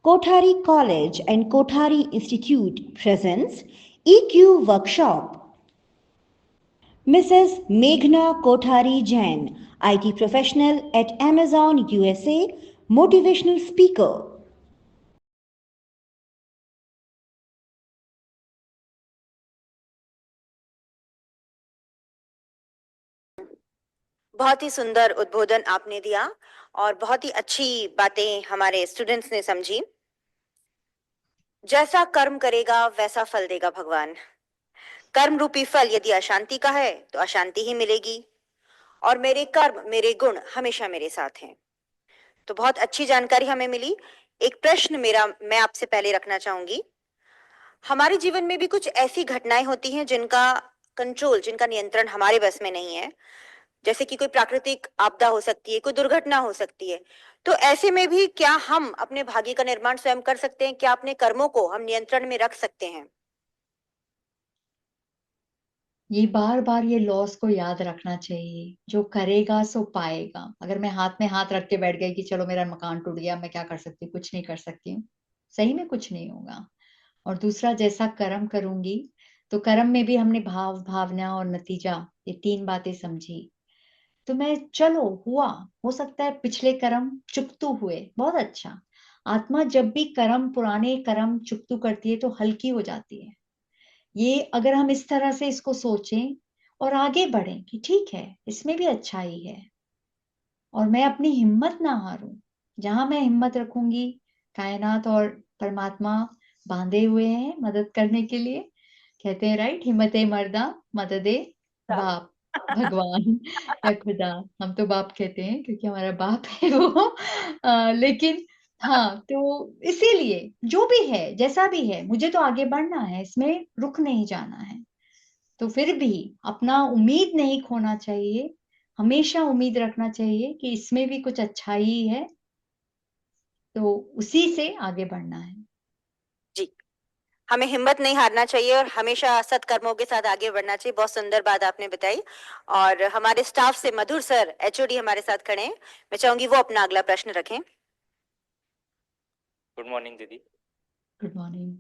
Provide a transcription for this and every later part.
Kothari College and Kothari Institute presents EQ workshop. Mrs. Meghna Kothari Jain, IT professional at Amazon USA, motivational speaker. बहुत ही सुंदर उद्बोधन आपने दिया और बहुत ही अच्छी बातें हमारे स्टूडेंट्स ने समझी। जैसा कर्म करेगा वैसा फल देगा भगवान। कर्म रूपी फल यदि अशांति का है तो अशांति ही मिलेगी, और मेरे कर्म मेरे गुण हमेशा मेरे साथ हैं। तो बहुत अच्छी जानकारी हमें मिली। एक प्रश्न मैं आपसे पहले रखना चाहूंगी। हमारे जीवन में भी कुछ ऐसी घटनाएं होती हैं जिनका नियंत्रण हमारे बस में नहीं है, जैसे कि कोई प्राकृतिक आपदा हो सकती है, कोई दुर्घटना हो सकती है। तो ऐसे में भी क्या हम अपने भाग्य का निर्माण स्वयं कर सकते हैं? क्या अपने कर्मों को हम नियंत्रण में रख सकते हैं? ये बार बार ये लॉस को याद रखना चाहिए, जो करेगा सो पाएगा। अगर मैं हाथ में हाथ रख के बैठ गई कि चलो मेरा मकान टूट गया, मैं क्या कर सकती हूँ? कुछ नहीं कर सकती हूँ। सही में कुछ नहीं होगा। और दूसरा, जैसा कर्म करूंगी, तो कर्म में भी हमने भाव, भावना और नतीजा, ये तीन बातें समझी। तो मैं, चलो हुआ, हो सकता है पिछले कर्म चुकतू हुए, बहुत अच्छा। आत्मा जब भी कर्म, पुराने कर्म चुकतू करती है तो हल्की हो जाती है। ये अगर हम इस तरह से इसको सोचें और आगे बढ़ें कि ठीक है, इसमें भी अच्छाई है, और मैं अपनी हिम्मत ना हारूं। जहां मैं हिम्मत रखूंगी, कायनात और परमात्मा बांधे हुए हैं मदद करने के लिए। कहते हैं राइट, हिम्मते मर्दा मददे बाप, भगवान या खुदा। हम तो बाप कहते हैं क्योंकि हमारा बाप है वो। लेकिन हाँ, तो इसीलिए जो भी है, जैसा भी है, मुझे तो आगे बढ़ना है, इसमें रुक नहीं जाना है। तो फिर भी अपना उम्मीद नहीं खोना चाहिए। हमेशा उम्मीद रखना चाहिए कि इसमें भी कुछ अच्छाई है, तो उसी से आगे बढ़ना है। जी, हमें हिम्मत नहीं हारना चाहिए और हमेशा सत्कर्मों के साथ आगे बढ़ना चाहिए। बहुत सुंदर बात आपने बताई। और हमारे स्टाफ से मधुर सर, एचओडी हमारे साथ खड़े हैं। मैं चाहूंगी वो अपना अगला प्रश्न रखें। गुड मॉर्निंग दीदी। Good morning.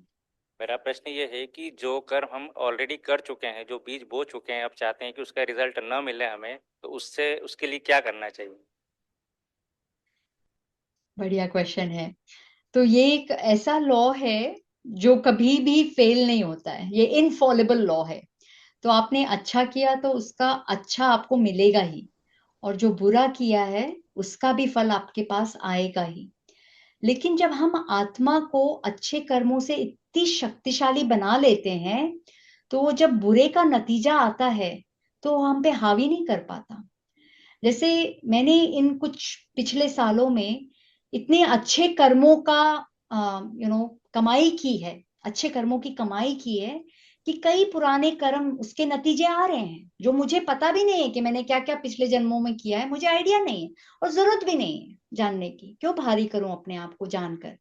मेरा प्रश्न ये है कि जो कर्म हम ऑलरेडी कर चुके हैं, जो बीज बो चुके हैं, अब चाहते हैं कि उसका रिजल्ट न मिले हमें, तो उसके लिए क्या करना चाहिए? बढ़िया क्वेश्चन है। तो ये एक ऐसा लॉ है जो कभी भी फेल नहीं होता है, ये इनफॉलेबल लॉ है। तो आपने अच्छा किया तो उसका अच्छा आपको मिलेगा ही, और जो बुरा किया है उसका भी फल आपके पास आएगा ही। लेकिन जब हम आत्मा को अच्छे कर्मों से इतनी शक्तिशाली बना लेते हैं, तो वो जब बुरे का नतीजा आता है तो वो हम पे हावी नहीं कर पाता। जैसे मैंने इन कुछ पिछले सालों में इतने अच्छे कर्मों का कमाई की है, अच्छे कर्मों की कमाई की है, कि कई पुराने कर्म, उसके नतीजे आ रहे हैं जो मुझे पता भी नहीं है कि मैंने क्या क्या पिछले जन्मों में किया है। मुझे आइडिया नहीं है और जरूरत भी नहीं है जानने की। क्यों भारी करूं अपने आप को जानकर?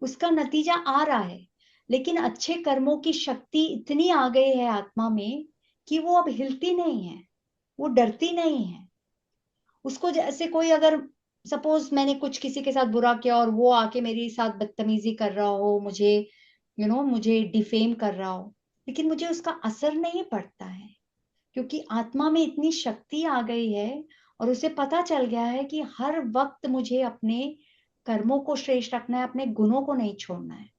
उसका नतीजा आ रहा है। लेकिन अच्छे कर्मों की शक्ति इतनी आ गई है आत्मा में कि वो अब हिलती नहीं है, वो डरती नहीं है। उसको जैसे कोई अगर, सपोज मैंने कुछ किसी के साथ बुरा किया और वो आके मेरे साथ बदतमीजी कर रहा हो, मुझे मुझे डिफेम कर रहा हो, लेकिन मुझे उसका असर नहीं पड़ता है, क्योंकि आत्मा में इतनी शक्ति आ गई है और उसे पता चल गया है कि हर वक्त मुझे अपने कर्मों को श्रेष्ठ रखना है, अपने गुणों को नहीं छोड़ना है।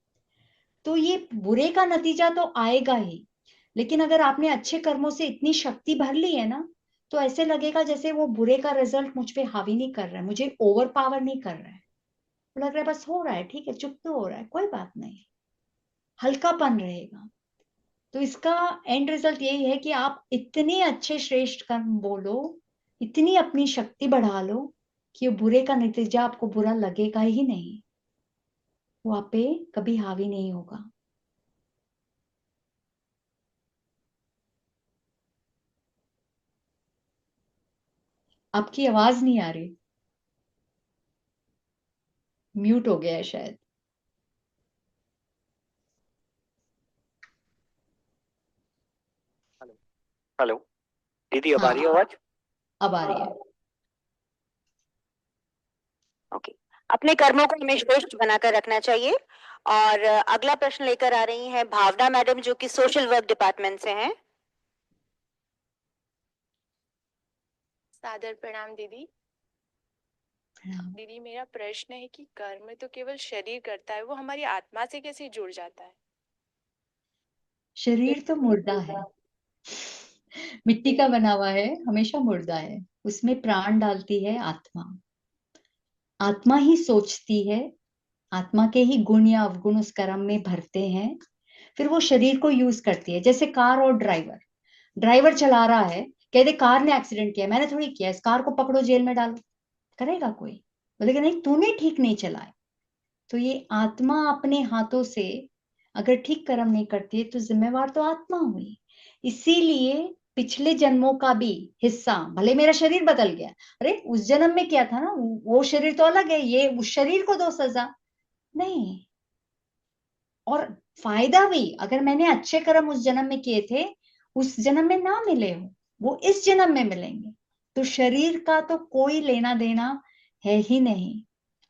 तो ये बुरे का नतीजा तो आएगा ही, लेकिन अगर आपने अच्छे कर्मों से इतनी शक्ति भर ली है ना, तो ऐसे लगेगा जैसे वो बुरे का रिजल्ट मुझ पे हावी नहीं कर रहा है, मुझे ओवर पावर नहीं कर रहा है। तो लग रहा है बस हो रहा है, ठीक है, चुप तो हो रहा है, कोई बात नहीं, हल्कापन रहेगा। तो इसका एंड रिजल्ट यही है कि आप इतने अच्छे श्रेष्ठ कर्म बोलो, इतनी अपनी शक्ति बढ़ा लो कि बुरे का नतीजा आपको बुरा लगेगा ही नहीं, वो आप पे कभी हावी नहीं होगा। आपकी आवाज नहीं आ रही, म्यूट हो गया है शायद। हेलो हेलो दीदी, अब आ रही है हाँ, आवाज? अब आ रही है। ओके, अपने कर्मों को हमें श्रेष्ठ बनाकर रखना चाहिए। और अगला प्रश्न लेकर आ रही हैं भावना मैडम, जो कि सोशल वर्क डिपार्टमेंट से हैं। सादर प्रणाम दीदी। दीदी मेरा प्रश्न है कि कर्म तो केवल शरीर करता है, वो हमारी आत्मा से कैसे जुड़ जाता है? शरीर तो मुर्दा है, मिट्टी का बना हुआ है, हमेशा मुर्दा है। उसमें प्राण डालती है आत्मा। आत्मा ही सोचती है, आत्मा के ही गुण या अवगुण उस कर्म में भरते हैं, फिर वो शरीर को यूज करती है। जैसे कार और ड्राइवर, ड्राइवर चला रहा है, कहते कार ने एक्सीडेंट किया, मैंने थोड़ी किया, इस कार को पकड़ो जेल में डालो, करेगा कोई? बोलेगा नहीं, तूने ठीक नहीं चलाया। तो ये आत्मा अपने हाथों से अगर ठीक कर्म नहीं करती है तो जिम्मेवार तो आत्मा हुई। इसीलिए पिछले जन्मों का भी हिस्सा, भले मेरा शरीर बदल गया, अरे उस जन्म में क्या था ना, वो शरीर तो अलग है, ये उस शरीर को दो सजा। नहीं। और फायदा भी, अगर मैंने अच्छे कर्म उस जन्म में किए थे, उस जन्म में ना मिले हो, वो इस जन्म में मिलेंगे। तो शरीर का तो कोई लेना देना है ही नहीं।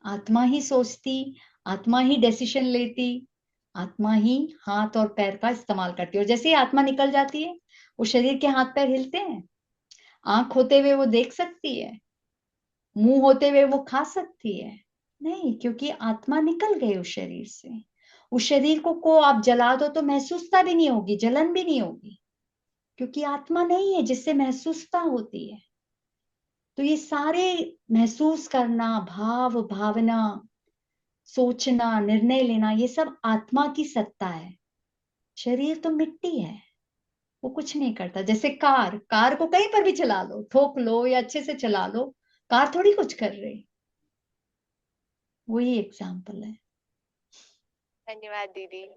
आत्मा ही सोचती, आत्मा ही डिसीजन लेती, आत्मा ही हाथ और पैर का इस्तेमाल करती है। और जैसे ही आत्मा निकल जाती है, वो शरीर के हाथ पैर हिलते हैं। आंख होते हुए वो देख सकती है, मुंह होते हुए वो खा सकती है? नहीं, क्योंकि आत्मा निकल गई उस शरीर से। उस शरीर को आप जला दो तो महसूसता भी नहीं होगी, जलन भी नहीं होगी, क्योंकि आत्मा नहीं है जिससे महसूसता होती है। तो ये सारे महसूस करना, भाव भावना, सोचना, निर्णय लेना, ये सब आत्मा की सत्ता है। शरीर तो मिट्टी है, वो कुछ नहीं करता। जैसे कार, कार को कहीं पर भी चला लो, ठोक लो या अच्छे से चला लो, कार थोड़ी कुछ कर रही। वही एग्जाम्पल है। धन्यवाद दीदी।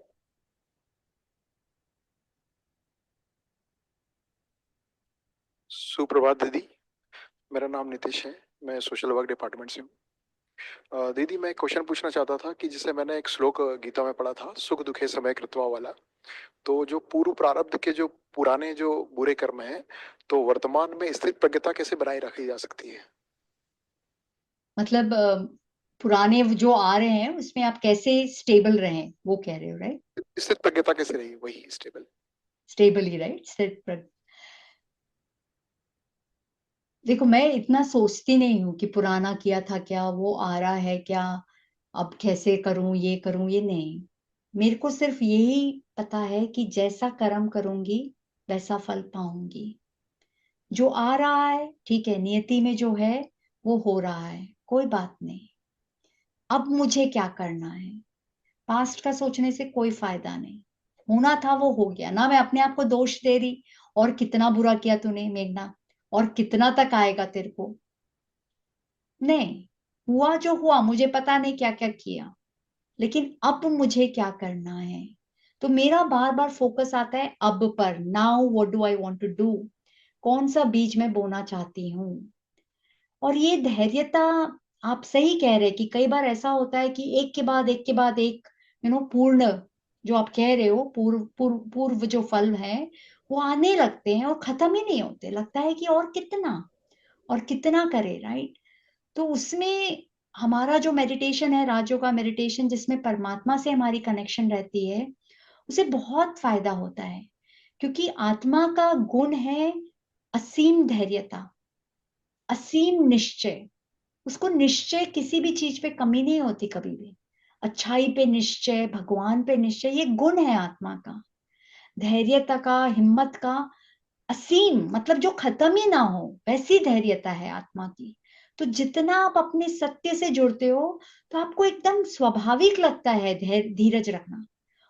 सुप्रभात दीदी, मेरा नाम नितिश है, मैं सोशल वर्क डिपार्टमेंट से हूँ। दीदी मैं क्वेश्चन पूछना चाहता था कि जिसे मैंने एक श्लोक गीता में पढ़ा था, सुख दुखे समय कृत्वा वाला। तो जो पूर्व प्रारब्ध के जो पुराने जो बुरे कर्म हैं, तो वर्तमान में स्थित प्रज्ञता कैसे बनाए रखी जा सकती है? मतलब पुराने जो आ रहे हैं उसमें आप कैसे स्टेबल रहें, वो कह रहे हो, राइट? स्थित प्रज्ञता कैसे रही, वही स्टेबल। स्टेबल ही, राइट? देखो, मैं इतना सोचती नहीं हूँ कि पुराना किया था क्या, वो आ रहा है क्या, अब कैसे करूं, ये नहीं। मेरे को सिर्फ यही पता है कि जैसा कर्म करूंगी वैसा फल पाऊंगी। जो आ रहा है ठीक है, नियति में जो है वो हो रहा है, कोई बात नहीं। अब मुझे क्या करना है? पास्ट का सोचने से कोई फायदा नहीं। होना था वो हो गया ना, मैं अपने आप को दोष दे रही और कितना बुरा किया तूने मेघना, और कितना तक आएगा तेरे को। नहीं, हुआ जो हुआ, मुझे पता नहीं क्या क्या किया, लेकिन अब मुझे क्या करना है? तो मेरा बार बार फोकस आता है अब पर, now what do I want to do, कौन सा बीज मैं बोना चाहती हूँ। और ये धैर्यता, आप सही कह रहे हैं कि कई बार ऐसा होता है कि एक के बाद एक के बाद एक, पूर्ण, जो आप कह रहे हो, पूर्व जो फल है वो आने लगते हैं और खत्म ही नहीं होते। लगता है कि और कितना करे, राइट? तो उसमें हमारा जो मेडिटेशन है, राजयोग का मेडिटेशन, जिसमें परमात्मा से हमारी कनेक्शन रहती है, उसे बहुत फायदा होता है। क्योंकि आत्मा का गुण है असीम धैर्यता, असीम निश्चय। उसको निश्चय, किसी भी चीज पे कमी नहीं होती कभी भी। अच्छाई पे निश्चय, भगवान पे निश्चय, ये गुण है आत्मा का। धैर्यता का, हिम्मत का असीम, मतलब जो खत्म ही ना हो, वैसी धैर्यता है आत्मा की। तो जितना आप अपने सत्य से जुड़ते हो, तो आपको एकदम स्वाभाविक लगता है धीरज रखना।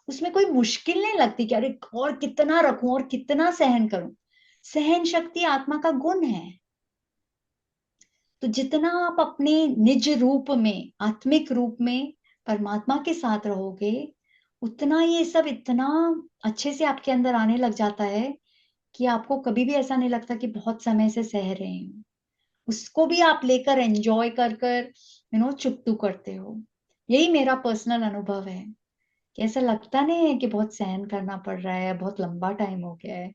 उसमें कोई मुश्किल नहीं लगती कि अरे और कितना रखूं और कितना सहन करूं। सहन शक्ति आत्मा का गुण है। तो जितना आप अपने निज रूप में, आत्मिक रूप में परमात्मा के साथ रहोगे, उतना ये सब इतना अच्छे से आपके अंदर आने लग जाता है कि आपको कभी भी ऐसा नहीं लगता कि बहुत समय से सह रहे हैं। उसको भी आप लेकर एंजॉय कर कर चुप करते हो। यही मेरा पर्सनल अनुभव है कि ऐसा लगता नहीं है कि बहुत सहन करना पड़ रहा है, बहुत लंबा टाइम हो गया है।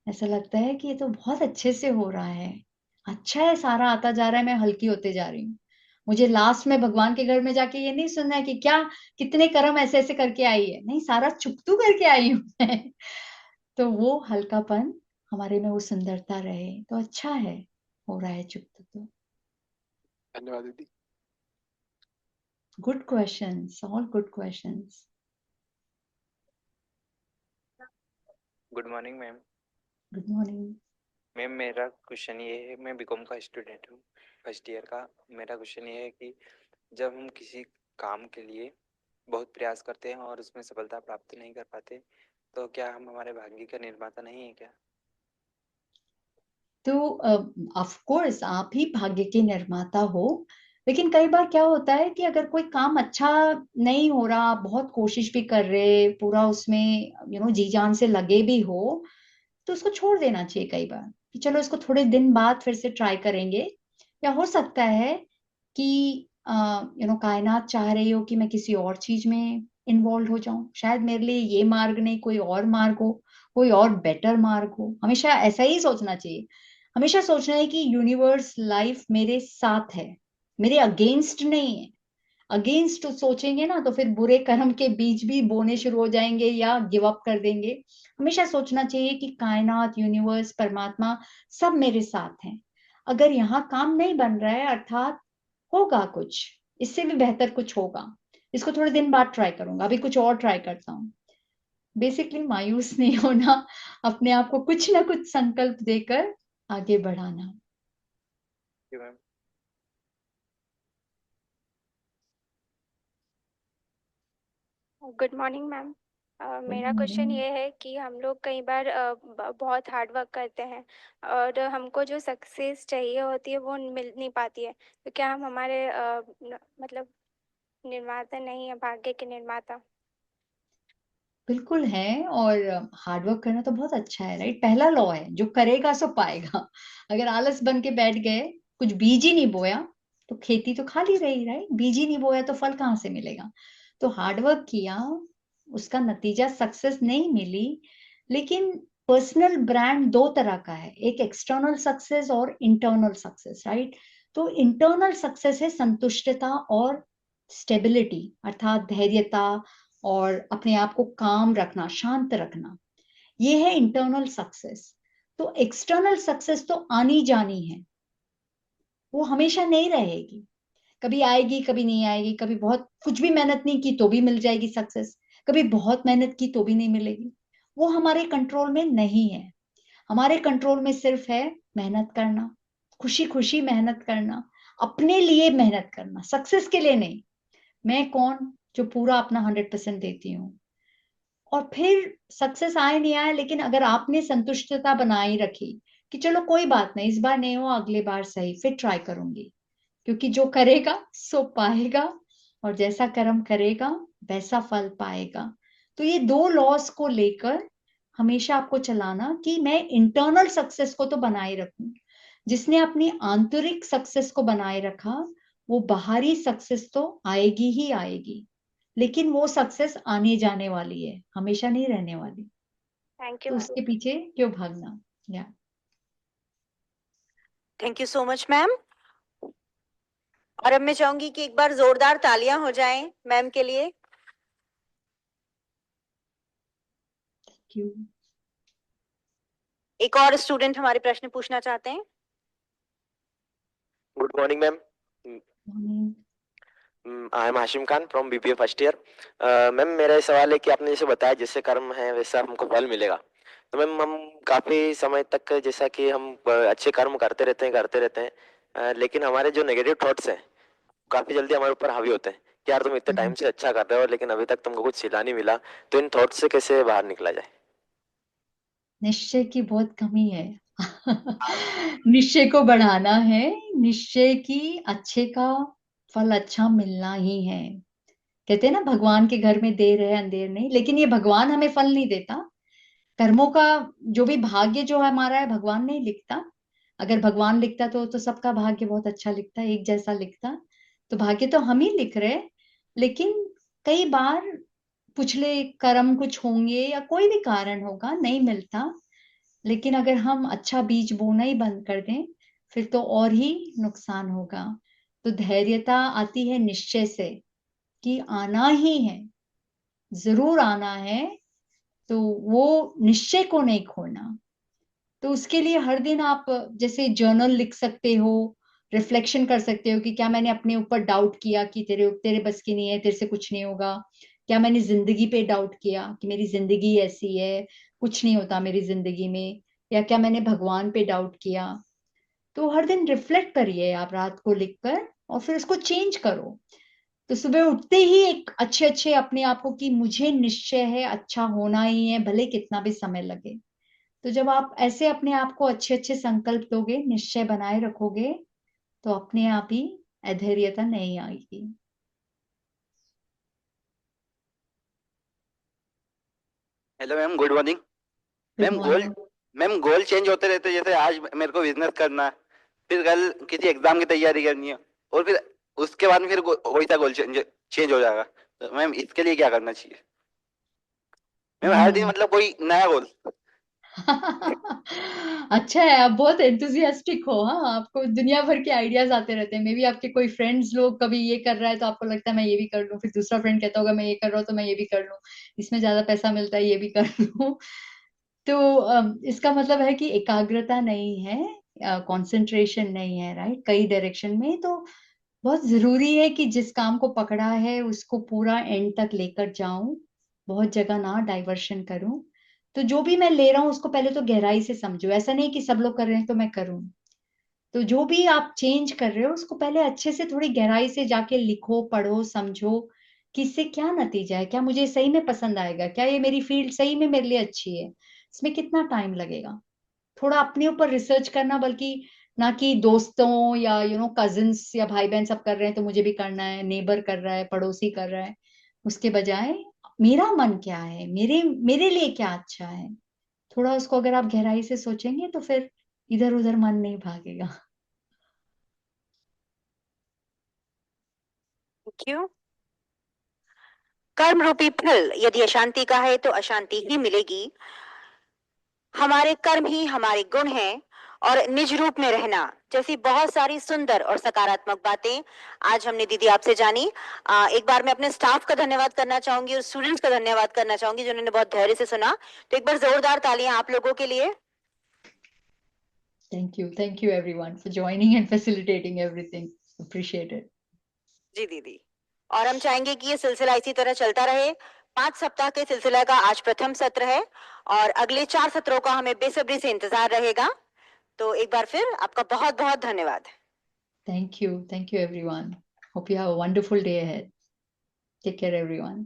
ऐसा लगता है कि ये तो बहुत अच्छे से हो रहा है, अच्छा है, सारा आता जा रहा है, मैं हल्की होते जा रही हूँ। मुझे लास्ट में भगवान के घर में जाके ये नहीं सुनना है कि क्या कितने कर्म ऐसे ऐसे करके आई है, नहीं, सारा चुकतू करके आई हूँ मैं। तो वो हल्कापन हमारे में, वो सुंदरता रहे तो अच्छा है, हो रहा है चुकतू तो। धन्यवाद दीदी। Good questions, all good questions. Good morning ma'am. Good morning. Ma'am मेरा क्वेश्चन ये है, मैं बीकॉम का स्टूडेंट हूँ, फर्स्ट ईयर का। मेरा क्वेश्चन ये है कि जब हम किसी काम के लिए बहुत प्रयास करते हैं और उसमें सफलता प्राप्त नहीं कर पाते, तो क्या हम हमारे भाग्य का निर्माता नहीं है क्या? तो ऑफ कोर्स आप ही भाग्य के निर्माता हो, लेकिन कई बार क्या होता है कि अगर कोई काम अच्छा नहीं हो रहा, आप बहुत कोशिश भी कर रहे, पूरा उसमें जी जान से लगे भी हो, तो उसको छोड़ देना चाहिए कई बार कि चलो इसको थोड़े दिन बाद फिर से ट्राई करेंगे। या हो सकता है कि कायनात चाह रही हो कि मैं किसी और चीज में इन्वॉल्व हो जाऊं, शायद मेरे लिए ये मार्ग नहीं कोई और मार्ग हो, कोई और बेटर मार्ग हो। हमेशा ऐसा ही सोचना चाहिए, हमेशा सोचना है कि यूनिवर्स लाइफ मेरे साथ है, मेरे अगेंस्ट नहीं है। अगेंस्ट सोचेंगे ना तो फिर बुरे कर्म के बीज भी बोने शुरू हो जाएंगे या गिव अप कर देंगे। हमेशा सोचना चाहिए कि कायनात, यूनिवर्स, परमात्मा सब मेरे साथ हैं। अगर यहाँ काम नहीं बन रहा है अर्थात होगा कुछ, इससे भी बेहतर कुछ होगा, इसको थोड़े दिन बाद ट्राई करूंगा, अभी कुछ और ट्राई करता हूँ। बेसिकली मायूस नहीं होना, अपने आप को कुछ ना कुछ संकल्प देकर आगे बढ़ाना। जी मैम। Good morning ma'am. मेरा Good क्वेश्चन morning। ये है कि हम लोग कई बार बहुत हार्ड वर्क करते हैं और हमको जो सक्सेस चाहिए होती है वो मिल नहीं पाती है, तो क्या हम हमारे मतलब निर्माता नहीं है, भाग्य के निर्माता? बिल्कुल है, और हार्ड वर्क करना तो बहुत अच्छा है, राइट। पहला लॉ है जो करेगा सो पाएगा। अगर आलस बन के बैठ गए, कुछ बीज ही नहीं बोया, तो खेती तो खाली रही, राइट। बीज ही नहीं बोया तो फल कहाँ से मिलेगा। तो हार्ड वर्क किया, उसका नतीजा सक्सेस नहीं मिली, लेकिन पर्सनल ब्रांड दो तरह का है, एक एक्सटर्नल सक्सेस और इंटरनल सक्सेस, राइट। तो इंटरनल सक्सेस है संतुष्टता और स्टेबिलिटी, अर्थात धैर्यता और अपने आप को काम रखना, शांत रखना, ये है इंटरनल सक्सेस। तो एक्सटर्नल सक्सेस तो आनी जानी है, वो हमेशा नहीं रहेगी, कभी आएगी कभी नहीं आएगी, कभी बहुत कुछ भी मेहनत नहीं की तो भी मिल जाएगी सक्सेस, कभी बहुत मेहनत की तो भी नहीं मिलेगी। वो हमारे कंट्रोल में नहीं है। हमारे कंट्रोल में सिर्फ है मेहनत करना, खुशी खुशी मेहनत करना, अपने लिए मेहनत करना, सक्सेस के लिए नहीं। मैं कौन जो पूरा अपना 100% देती हूँ, और फिर सक्सेस आए नहीं आए, लेकिन अगर आपने संतुष्टता बनाई रखी कि चलो कोई बात नहीं, इस बार नहीं हुआ अगली बार सही, फिर ट्राई करूंगी, क्योंकि जो करेगा सो पाएगा, और जैसा कर्म करेगा वैसा फल पाएगा। तो ये दो लॉस को लेकर हमेशा आपको चलाना कि मैं इंटरनल सक्सेस को तो बनाए रखूं। जिसने अपनी आंतरिक सक्सेस को बनाए रखा, वो बाहरी सक्सेस तो आएगी ही आएगी, लेकिन वो सक्सेस आने जाने वाली है, हमेशा नहीं रहने वाली। थैंक यू तो मैम। उसके पीछे क्यों भागना। या thank you so much ma'am. और अब मैं चाहूंगी कि एक बार जोरदार तालियां हो जाएं मैम के लिए। क्यों। एक और स्टूडेंट हमारे प्रश्न पूछना चाहते हैं। Good morning ma'am. morning। I am Hashim Khan from BBA first year. Ma'am मेरा ये सवाल है कि आपने जैसे बताया जैसे कर्म है वैसा हमको फल मिलेगा, तो मैम हम काफ़ी समय तक जैसा कि हम अच्छे कर्म करते रहते हैं, लेकिन हमारे जो नेगेटिव थॉट्स हैं काफ़ी जल्दी हमारे ऊपर हावी होते हैं कि यार तुम इतने टाइम से अच्छा कर रहे हो लेकिन अभी तक तुमको कुछ सिला नहीं मिला, तो इन थॉट्स से कैसे बाहर निकला जाए? निश्चय की बहुत कमी है। निश्चय को बढ़ाना है, निश्चय की अच्छे का फल अच्छा मिलना ही है। कहते हैं ना भगवान के घर में देर है अंधेर नहीं, लेकिन ये भगवान हमें फल नहीं देता। कर्मों का जो भी भाग्य जो हमारा है भगवान नहीं लिखता। अगर भगवान लिखता तो सबका भाग्य बहुत अच्छा लिखता, एक जैसा लिखता। तो भाग्य तो हम ही लिख रहे हैं, लेकिन कई बार पिछले कर्म कुछ होंगे या कोई भी कारण होगा नहीं मिलता। लेकिन अगर हम अच्छा बीज बोना ही बंद कर दें, फिर तो और ही नुकसान होगा। तो धैर्यता आती है निश्चय से कि आना ही है, जरूर आना है, तो वो निश्चय को नहीं खोना। तो उसके लिए हर दिन आप जैसे जर्नल लिख सकते हो, रिफ्लेक्शन कर सकते हो कि क्या मैंने अपने ऊपर डाउट किया कि तेरे तेरे बस की नहीं है, तेरे से कुछ नहीं होगा। क्या मैंने जिंदगी पे डाउट किया कि मेरी जिंदगी ऐसी है, कुछ नहीं होता मेरी जिंदगी में। या क्या मैंने भगवान पे डाउट किया। तो हर दिन रिफ्लेक्ट करिए आप रात को लिखकर, और फिर उसको चेंज करो। तो सुबह उठते ही एक अच्छे अच्छे अपने आप को कि मुझे निश्चय है, अच्छा होना ही है, भले कितना भी समय लगे। तो जब आप ऐसे अपने आप को अच्छे अच्छे संकल्प दोगे, निश्चय बनाए रखोगे, तो अपने आप ही अधैर्यता नहीं आएगी। Hello ma'am, good morning. Good ma'am morning. गोल चेंज होते रहते हैं। जैसे आज मेरे को बिजनेस करना है, फिर कल किसी एग्जाम की तैयारी करनी है, और फिर उसके बाद में फिर वही सा गोल चेंज हो जाएगा। तो मैम इसके लिए क्या करना चाहिए? मैम हर दिन मतलब कोई नया गोल। अच्छा है, आप बहुत एंथुजियास्टिक हो। हाँ, आपको दुनिया भर के आइडियाज आते रहते हैं। मे बी आपके कोई फ्रेंड्स लोग कभी ये कर रहा है तो आपको लगता है मैं ये भी कर लूं, फिर दूसरा फ्रेंड कहता होगा मैं ये कर रहा हूँ तो मैं ये भी कर लूं, इसमें ज्यादा पैसा मिलता है ये भी कर लूं। तो इसका मतलब है कि एकाग्रता नहीं है, कंसंट्रेशन नहीं है, राइट, कई डायरेक्शन में। तो बहुत जरूरी है कि जिस काम को पकड़ा है उसको पूरा एंड तक लेकर जाऊं, बहुत जगह ना डाइवर्शन करूं। तो जो भी मैं ले रहा हूं उसको पहले तो गहराई से समझो। ऐसा नहीं कि सब लोग कर रहे हैं तो मैं करूं। तो जो भी आप चेंज कर रहे हो उसको पहले अच्छे से थोड़ी गहराई से जाके लिखो, पढ़ो, समझो कि इससे क्या नतीजा है, क्या मुझे सही में पसंद आएगा, क्या ये मेरी फील्ड सही में मेरे लिए अच्छी है, इसमें कितना टाइम लगेगा। थोड़ा अपने ऊपर रिसर्च करना, बल्कि ना कि दोस्तों या कजिन्स या भाई बहन सब कर रहे हैं तो मुझे भी करना है, नेबर कर रहा है, पड़ोसी कर रहा है, उसके बजाय मेरा मन क्या है, मेरे मेरे लिए क्या अच्छा है। थोड़ा उसको अगर आप गहराई से सोचेंगे तो फिर इधर उधर मन नहीं भागेगा। क्यों? कर्म रूपी फल यदि अशांति का है तो अशांति ही मिलेगी। हमारे कर्म ही हमारे गुण हैं, और निज रूप में रहना जैसी बहुत सारी सुंदर और सकारात्मक बातें आज हमने दीदी आपसे जानी। एक बार मैं अपने स्टाफ का धन्यवाद करना चाहूंगी और स्टूडेंट्स का धन्यवाद करना चाहूंगी जिन्होंने बहुत धैर्य से सुना। तो एक बार जोरदार तालियां आप लोगों के लिए। Thank you everyone for joining and facilitating everything. Appreciate it. जी दीदी, और हम चाहेंगे कि ये सिलसिला इसी तरह चलता रहे। 5 सप्ताह के सिलसिला का आज प्रथम सत्र है, और अगले 4 सत्रों का हमें बेसब्री से इंतजार रहेगा। तो एक बार फिर आपका बहुत बहुत धन्यवाद। Thank you everyone. Hope you have a wonderful day ahead. Take care everyone.